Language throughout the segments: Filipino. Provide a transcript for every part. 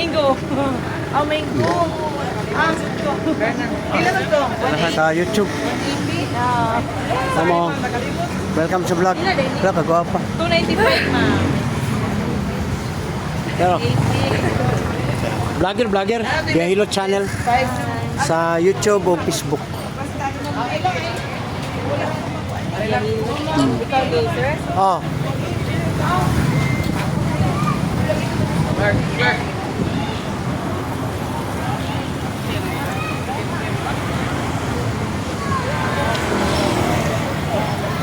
Mango. Oh, mango. Ah, ilan ba to? Sa YouTube. Tama. Welcome sa vlog. Wala ka gwapa. 295 ma. Pero vlogger Biyahilot channel sa YouTube o Facebook. Oh.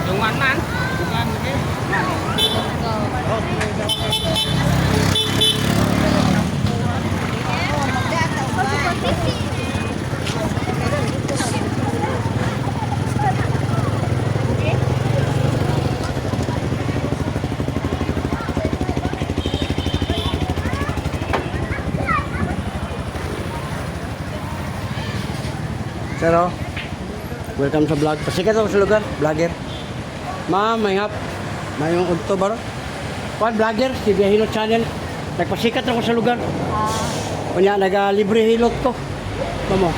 Tungan man. Tungan lagi. Pero welcome sa vlog. Pasikat ako sa lugar, vlogger. Ma'am, may hap. May yung udto baro. Kuan vlogger, si Biyahilot channel. Nagpasikat ako sa lugar. Kunya naga-libre hilot ko. Mamo.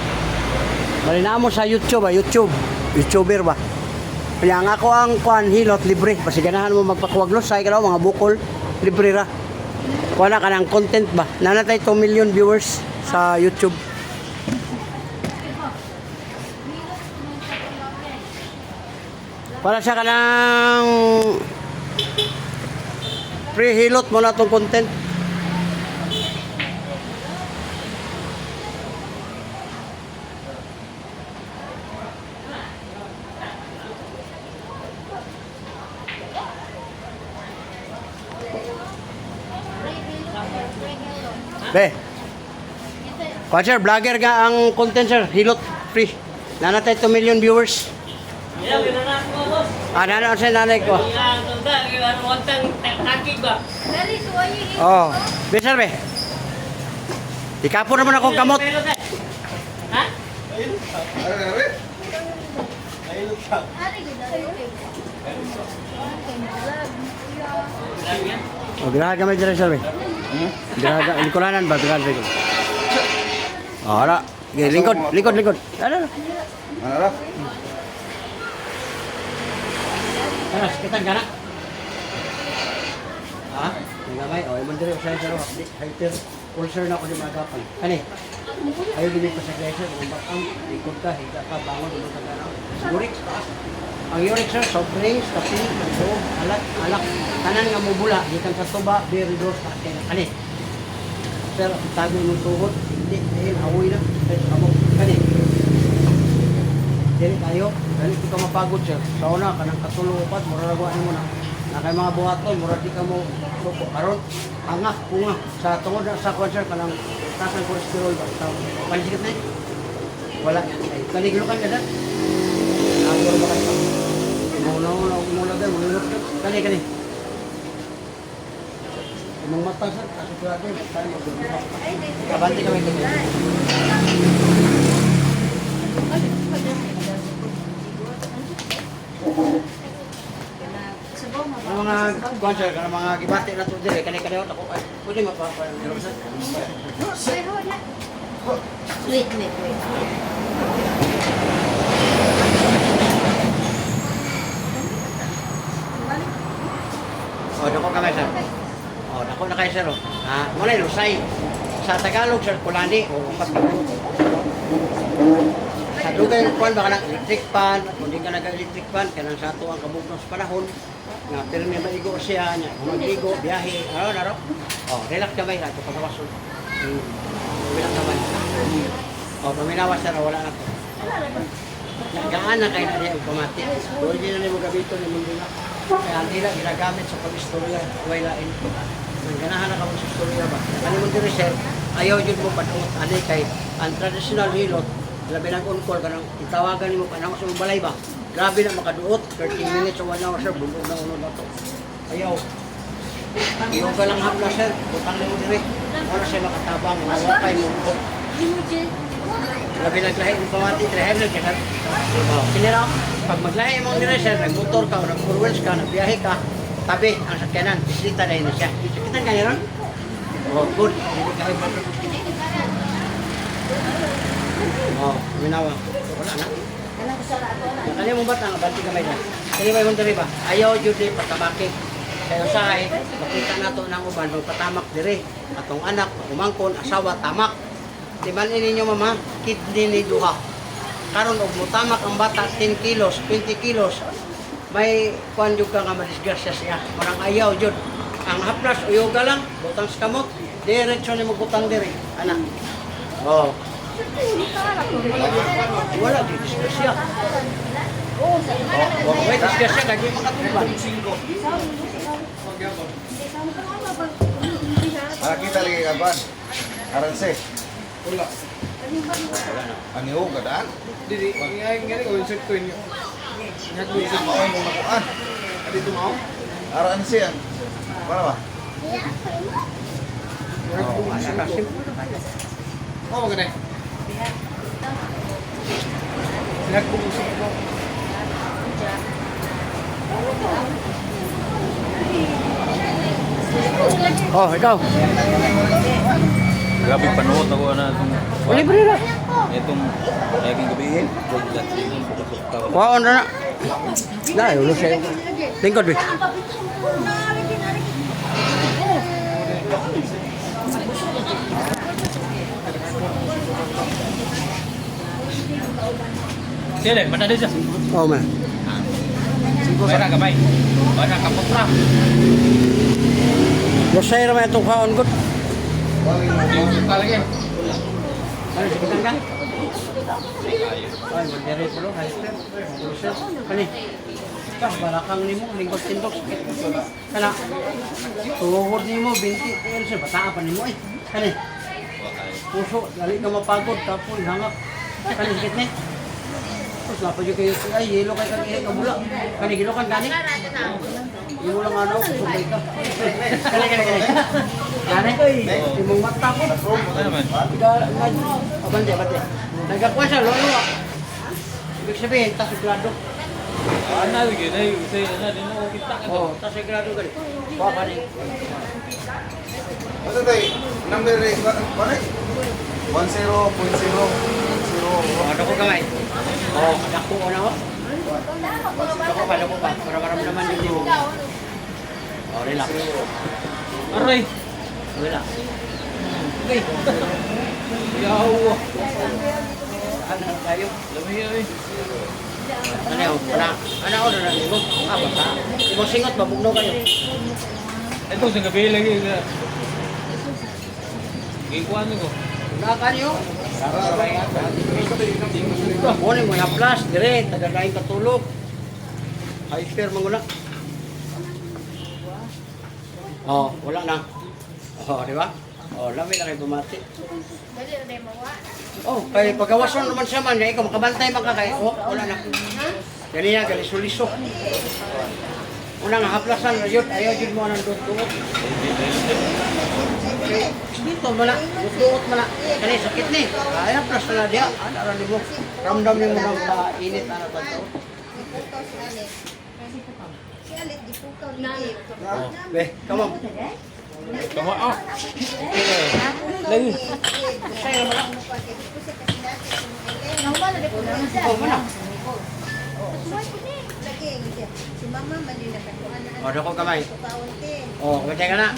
Bali na mo sa YouTube, YouTube. YouTuber ba? Kaya nga ako ang kuan hilot libre. Pasiganahan mo magpakuwaglos sa ikaw mga bukol libre ra. Kuan ka ng content ba? Nanatay 2 million viewers sa YouTube. Para sa kanang pre-hilot mo na itong content. Be, kung sir, vlogger ka ang content sir, hilot free. Nanatay 2 million viewers. Ano sa nanay ko? Oh, besar be. Ikapo naman akong kamot. Ha? Oh, graha kami dyan sir be. Graha, likulanan ba? Graha dito. Oh, ala. Lingkod. Ano? Ano? Taras, kitang gana. Ha? Nagamay, o, imon diri sa saro. Hyper ulcer na ako di magapan. Kani? Ayaw din ko sa glacier, kung bakang likod ka, higa ka, bangon, dumang ka gana. Uric, taas. Ang uric sir, soft drinks, kape, so, alak, tanan nga mubula, gikan sa tuba, very dos, kani. Sir, tago yung tuhod, hindi, dahil awoy na, kani. Dili tayo, dali di ka mapagod sir. Sa una, kanang katulupat, muraraguan mo na. Na kay mga buhaton, mura di ka mo suko. Karon, angak, punga. Sa tungod na sa concert, kanang tasang cholesterol ba? Sa pansikat na yun. Wala. Kanigilukan ka dyan. Nagor ba kayo? Mula dyan, mululot ka. Kani. Imong mata sir, kasigurado yun. Tayo mag-dulo. Kabanti kami ito. Ang mga concert, ang mga gibati na ito dili, kanay-kanay ako, pwede mapapalang nila sa? Wait. O, dako kamay sir. O, dako na kayo sir. Muna yung lusay. Sa Tagalog sir, kulani. O, sa dugay kuan baka ng electric fan, kung di ka nag-electric fan, kanang sa ato ang kabugnos panahon, nga pirmi maigo siya, nya magligo, biyahe, ano na ro? Oh, relax kamay ra to pagawason. Relax kamay. Oh, paminawas na wala na to. Gaan na kay na diya automatic. Pwede na nimo gabito ni mundo na. Kaya hindi na ginagamit sa pag-istorya, way lain. Ang ganahan na ka sa istorya ba? Ano mo diri sir? Ayaw jud mo padung ani kay ang traditional hilot. Labi ng on-call ka nang itawagan mo panahon sa balay ba? Grabe na makaduot, 13 minutes o 1 hour sir, bundog na uno na to. Ayaw. Ayaw ka lang hapla sir, butang na mo dire. Wala siya makatabang, nawakay mo. Labi naglahi mo pamati, drive na siya. Sinira, pag maglahi mo dire sir, nag-motor ka o nag-4 wheels ka, nagbiyahe ka, tabi ang sakyanan, islita na yun siya. Sakitan ka niya ron? Oh, good. Hindi ka rin ba- Oh, minawa. Wala na. Nakali mo ba ang banti kamay na? Kali may mong ba? Ayaw jud di patamaki. Kaya usahay, makita nato ng uban magpatamak dire. Atong anak, umangkon, asawa, tamak. Di ba ninyo mama? Kidney ni duha. Karon og mutamak ang bata 10 kilos, 20 kilos. May kuan jud ka nga madisgrasya siya. Marang ayaw jud. Ang haplas uyoga lang, butang sa kamot, diretso ni magutang dire. Anak. Oh. Wala di disgrasya. Oh, may disgrasya kay makatuban. Kita lagi kapan? Aranse. Wala. Ani ho kadaan? Dili, ngayon nga ko insert ko inyo. Mao mo nakuan. Dito mo. Aranse yan. Para ba? Oh, maganda. Nagpumusok ko. Oh, ikaw. Grabe panood ako na itong Libre na. itong aking gabihin. Kuhaon na na. Na, ulo sa'yo. Lingkod, be. Sila, mana dia siya? Oh, man. Mayra gamay. Wala ka putra. Lusay naman itong kuhaon, good. Yung lagi. Ano, sige lang. Ay, mandiri po lo. Kani. Balakang ni mo, lingkod tindok. Kana. Tuhod ni mo, binti. Ano siya, bataan pa ni mo eh. Kani. Puso, dali ka mapagod, tapos hangap. Kani, sikit ni. Tapos lapad yung kayo, ay, yelo kayo kang ihik, kabula. Kani, gilo kang gani. Yung mo lang ano, kusubay ka. Kani, kani, kani. Gani, yung mong mata ko. Ano naman? Abante, abante. Nagkakuha siya, lolo. Ibig sabihin, tasigurado. Ano lagi na yung say na din mo kita ka. Oo, tasigurado ka rin. Kuha ka rin. Ano tayo? Number rate ba? 10.0. 10. Ano ko kamay? Oo, anak ko na ho. Ako pa. Para maramdaman din mo. Oh, relax. Aray. Relax. Okay. Yaw. Ano tayo? Lamay ay. Ano yun? Ano ako na nalimo? Basta. Ibang singot, mabugno kayo. Ito sa gabi lagi na. Gikuan ko. Nakan yun. Kunin mo yung plus, dire, tagagain katulog. Hyper mangula. Oh, wala na. Oh, di ba? Oh, lami na kayo bumati. Oh, kay pagawason naman siya man, ikaw makabantay man ka kay, oh, wala na. Ganyan, galisuliso. Unang haplasan, ayaw yun mo ng duot. Dito mo na, duot mo na. Kani, sakit ni. Ayaw, plus na diya. Ano mo, ramdam niyo mo ng init na natataw. Oh, be, come on. Tama ah. Lagi. Oh, mana? Si Mama mali na katuan na. Oh, dako kamay. Kauntin. Oh, gantay ka na.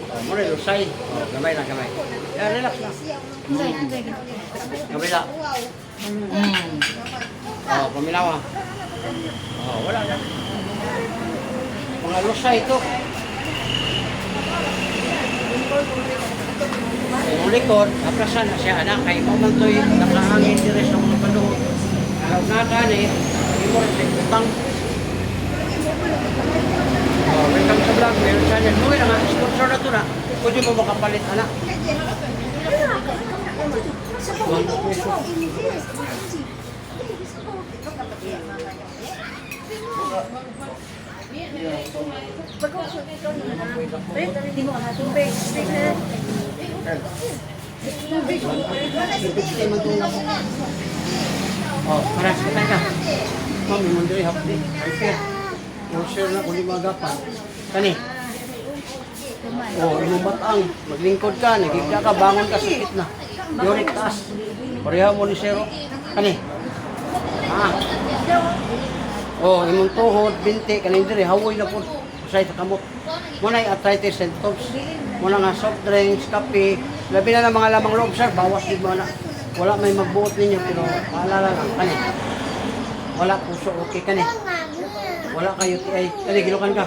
Oh, muna yung usay. Oh, gamay lang, gamay. Yeah, relax na. Gamay lang. Oh, paminawa. Oh, wala na. Mga lusay ito. Yung likod, aplasan na siya, anak, kay mamantoy, nakahangin dire sa mga panuhod. Alaw na ka ni, hindi mo rin sa utang. Oh, welcome sa vlog, meron siya niyan. Huwag na nga, sponsor na ito na. Pwede mo makapalit, anak. Oh, paras kita ka. Ma'am, yung mandiri hapdi. Ay, fair. Yung share na kung di magapan. Kani? tuman. Oh, imong batang, maglingkod ka, nagigda ka, bangon ka, sakit na. Uric taas. Pareha mo ni Zero. Kani? Ah. Oh, imong tuhod, binti, kaning diri, hawoy na po. Usay sa kamot. Muna yung arthritis symptoms. Muna nga soft drinks, kape. Labi na ng mga lamang loob, sir. Bawas din mo na. Wala may magbuot ninyo, pero paalala lang. Kani? Wala puso, okay kani? Wala kayo, ay, kani, gilukan ka.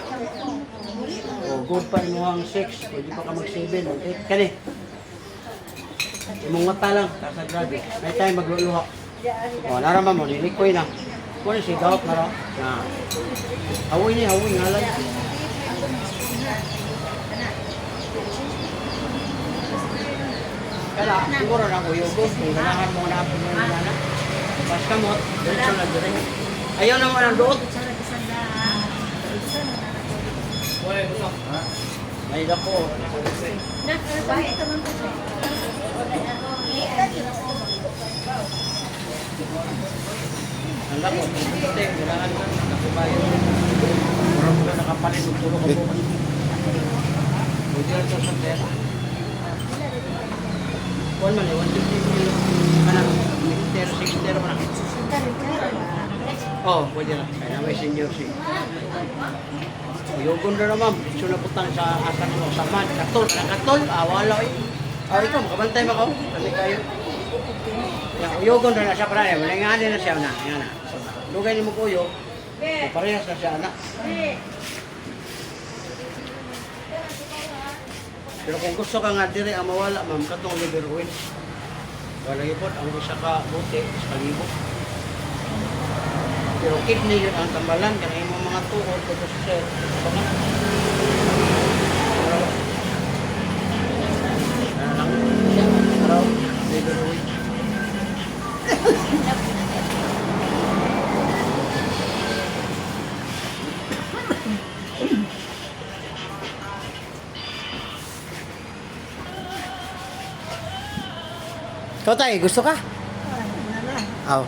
Oh, good pa mo ang 6. Pwede pa ka mag-7, mag-8. Kani? Imong mata lang, kasa grabe. May tayo magluluha. O, naraman mo, nilikoy na. Kung si Gaut na raw. Hawoy ni, hawoy nga lang. Kaya, siguro na ko yung good. Kung ganahan mo na po yung nana. Pas kamot, diretso na dire. Ayaw naman ang doot. May dako. Ang dako, puti, kailangan ka nakabayan. Murang ka nakapalit, magtulog ka po. Pwede lang ito sa pera. Kuan man, 150 mil. Kanang, militero, 60 man. Oh, pwede lang. Kaya na may senior si. Uyugon na naman. Bitso na putang sa asan mo. Saman, katol. Katol, wala eh. Ikaw, makabantay mo ko. Kami kayo. Uyugon na siya para. Malingani na siya na. Yan na. Lugay ni mo ko uyog. Parehas na siya na. Pero kung gusto ka nga dire ang mawala, ma'am, katong liver oil. Wala ipot, ang isa ka buti, sa libo. Pero kidney yun ang tambalan, kaya yung mga tuhod, ito sa set. Araw, liver oil. Ikaw tayo, gusto ka? Oo.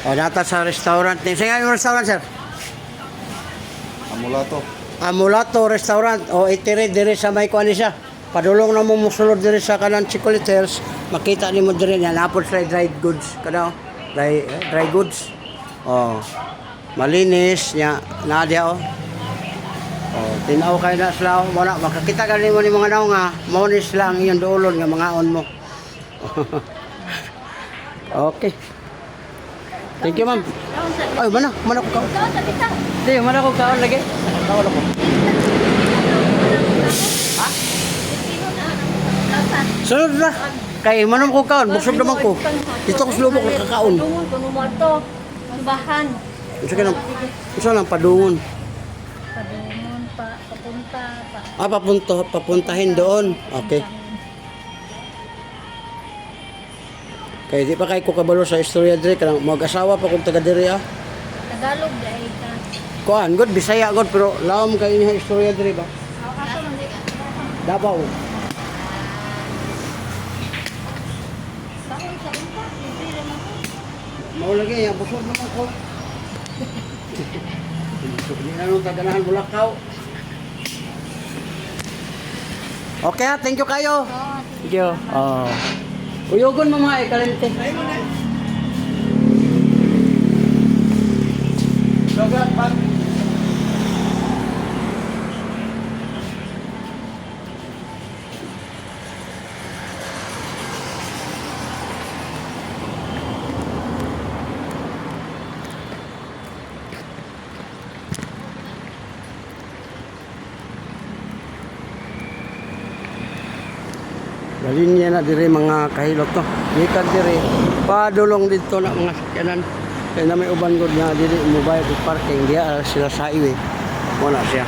O, nata sa restaurant. Sige yung restaurant, sir. Amulato. Amulato restaurant. O, itiri diri sa may kuha siya. Padulong na mo musulod diri sa kanan Chicoliters. Makita ni mo diri niya. Napod sila dried goods. Kada, dry goods. O, malinis niya. Nadia, o. O, tinaw kayo na sila. Wala, makakita ka mo ni mga naw nga. Maunis lang yung doolon nga mga on mo. Okay. Thank you, ma'am. Ay, mana ko kaon. Hindi, mana ko kaon lagi. Kaon ako. Ha? Sunod na. Kay mana ko kaon, busog naman ko. Dito ko sulubok na kakaon. Padungon, kuno mo ito. Bahan. Isa lang, padungon. Padungon, papunta. Papuntahin doon. Okay. Kaya di pa kayo ko kabalo sa istorya diri kanang mag-asawa pa kung taga diri ah. Tagalog dahil ka. Kuan good Bisaya god pero lawom kay ini istorya diri ba. Davao. Mau lagi yang busog naman ko. Hindi na nung taganahan Bulakaw. Okay, thank you kayo. Thank you. Oh. Uyogon mo mga kalente. Logat pa. Dalin niya na dire mga kahilot to. Gikan dire padulong dito na mga sakyanan. Kaya na may uban gud nga dili mobile parking diya sila sa highway. Wala siya.